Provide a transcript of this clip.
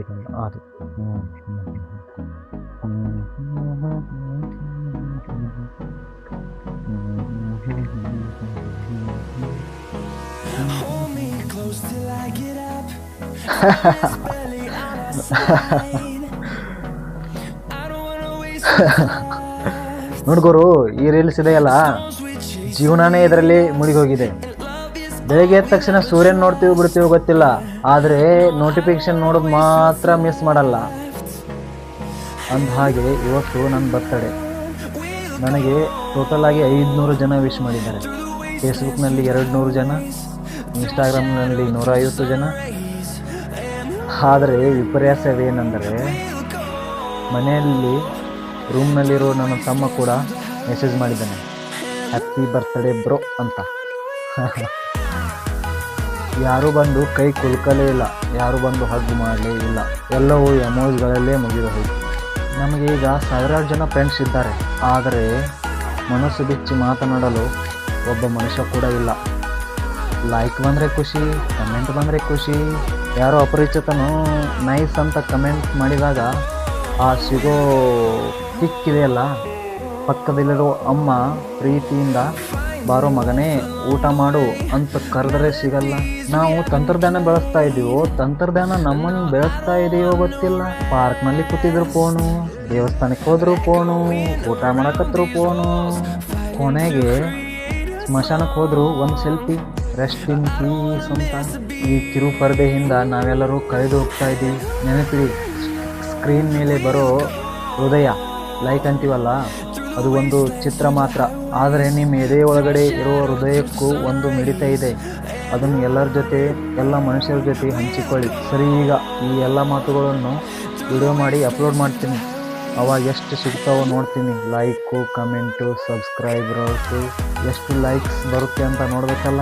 ಇದೊಂದು ಅದು Hold me close till I get up. This belly on our side. I don't wanna waste ನೋಡ್ಗೋರು, ಈ reels ಇದೆಯಲ್ಲ, ಜೀವನನೇ ಇದರಲ್ಲಿ ಮುಳುಗೋಗಿದೆ. ಬೆಳಗ್ಗೆ ಎದ್ದ ತಕ್ಷಣ ಸೂರ್ಯನ ನೋಡ್ತೀವಿ ಬಿಡ್ತೀವಿ ಗೊತ್ತಿಲ್ಲ, ಆದರೆ ನೋಟಿಫಿಕೇಶನ್ ನೋಡೋದು ಮಾತ್ರ ಮಿಸ್ ಮಾಡಲ್ಲ. ಅಂದ ಹಾಗೆ ಇವತ್ತು ನನ್ನ ಬರ್ತಡೇ. ನನಗೆ ಟೋಟಲ್ ಆಗಿ 500 ಜನ ವಿಶ್ ಮಾಡಿದ್ದಾರೆ. ಫೇಸ್ಬುಕ್ನಲ್ಲಿ 200 ಜನ, ಇನ್ಸ್ಟಾಗ್ರಾಮ್ನಲ್ಲಿ 150 ಜನ. ಆದರೆ ವಿಪರ್ಯಾಸವೇನೆಂದರೆ ಮನೆಯಲ್ಲಿ ರೂಮ್ನಲ್ಲಿರೋ ನನ್ನ ತಮ್ಮ ಕೂಡ ಮೆಸೇಜ್ ಮಾಡಿದ್ದಾನೆ, ಹ್ಯಾಪಿ ಬರ್ತ್ಡೇ ಬ್ರೋ ಅಂತ. ಯಾರೂ ಬಂದು ಕೈ ಕುಲ್ಕಲೇ ಇಲ್ಲ, ಯಾರೂ ಬಂದು ಹಗ್ ಮಾಡಲೇ ಇಲ್ಲ, ಎಲ್ಲವೂ ಎಮೋಜ್ಗಳಲ್ಲೇ ಮುಗಿದು ಹೋಯಿತು. ನಮಗೆ ಈಗ 1000 ಜನ ಫ್ರೆಂಡ್ಸ್ ಇದ್ದಾರೆ, ಆದರೆ ಮನಸ್ಸು ಬಿಚ್ಚಿ ಮಾತನಾಡಲು ಒಬ್ಬ ಮನುಷ್ಯ ಕೂಡ ಇಲ್ಲ. ಲೈಕ್ ಬಂದರೆ ಖುಷಿ, ಕಮೆಂಟ್ ಬಂದರೆ ಖುಷಿ. ಯಾರೋ ಅಪರಿಚಿತನು ನೈಸ್ ಅಂತ ಕಮೆಂಟ್ ಮಾಡಿದಾಗ ಆ ಸಿಗೋ ಸಿಕ್ಕಿದೆಯಲ್ಲ, ಪಕ್ಕದಲ್ಲಿರೋ ಅಮ್ಮ ಪ್ರೀತಿಯಿಂದ ಬಾರೋ ಮಗನೇ ಊಟ ಮಾಡು ಅಂತ ಕರೆದರೆ ಸಿಗಲ್ಲ. ನಾವು ತಂತ್ರಜ್ಞಾನ ಬೆಳೆಸ್ತಾ ಇದ್ದೀವೋ, ತಂತ್ರಜ್ಞಾನ ನಮ್ಮನ್ನು ಬೆಳೆಸ್ತಾ ಇದೆಯೋ ಗೊತ್ತಿಲ್ಲ. ಪಾರ್ಕ್ನಲ್ಲಿ ಕೂತಿದ್ರು ಫೋನು, ದೇವಸ್ಥಾನಕ್ಕೆ ಹೋದ್ರು ಫೋನು, ಊಟ ಮಾಡಕತ್ರು ಫೋನು, ಕೊನೆಗೆ ಸ್ಮಶಾನಕ್ಕೆ ಹೋದ್ರು ಒಂದು ಸೆಲ್ಫಿ, ರೆಸ್ಟ್ ಇನ್ ಪೀಸ್ ಅಂತ. ಈ ಕಿರು ಪರದೆಯಿಂದ ನಾವೆಲ್ಲರೂ ಕಳೆದು ಹೋಗ್ತಾ ಇದ್ದೀವಿ. ನೆನಪಿಡಿ, ಸ್ಕ್ರೀನ್ ಮೇಲೆ ಬರೋ ಹೃದಯ ಲೈಕ್ ಅಂತೀವಲ್ಲ, ಅದು ಒಂದು ಚಿತ್ರ ಮಾತ್ರ. ಆದರೆ ನಿಮ್ಮ ಎದೆ ಒಳಗಡೆ ಇರೋ ಹೃದಯಕ್ಕೂ ಒಂದು ಮಿಡಿತ ಇದೆ. ಅದನ್ನು ಎಲ್ಲರ ಜೊತೆ, ಎಲ್ಲ ಮನುಷ್ಯರ ಜೊತೆ ಹಂಚಿಕೊಳ್ಳಿ. ಸರಿ, ಈಗ ಈ ಎಲ್ಲ ಮಾತುಗಳನ್ನು ವಿಡಿಯೋ ಮಾಡಿ ಅಪ್ಲೋಡ್ ಮಾಡ್ತೀನಿ. ಅವಾಗ ಎಷ್ಟು ಸಿಗ್ತಾವೋ ನೋಡ್ತೀನಿ. ಲೈಕು, ಕಮೆಂಟು, ಸಬ್ಸ್ಕ್ರೈಬರ್ಸು ಎಷ್ಟು ಲೈಕ್ಸ್ ಬರುತ್ತೆ ಅಂತ ನೋಡಬೇಕಲ್ಲ.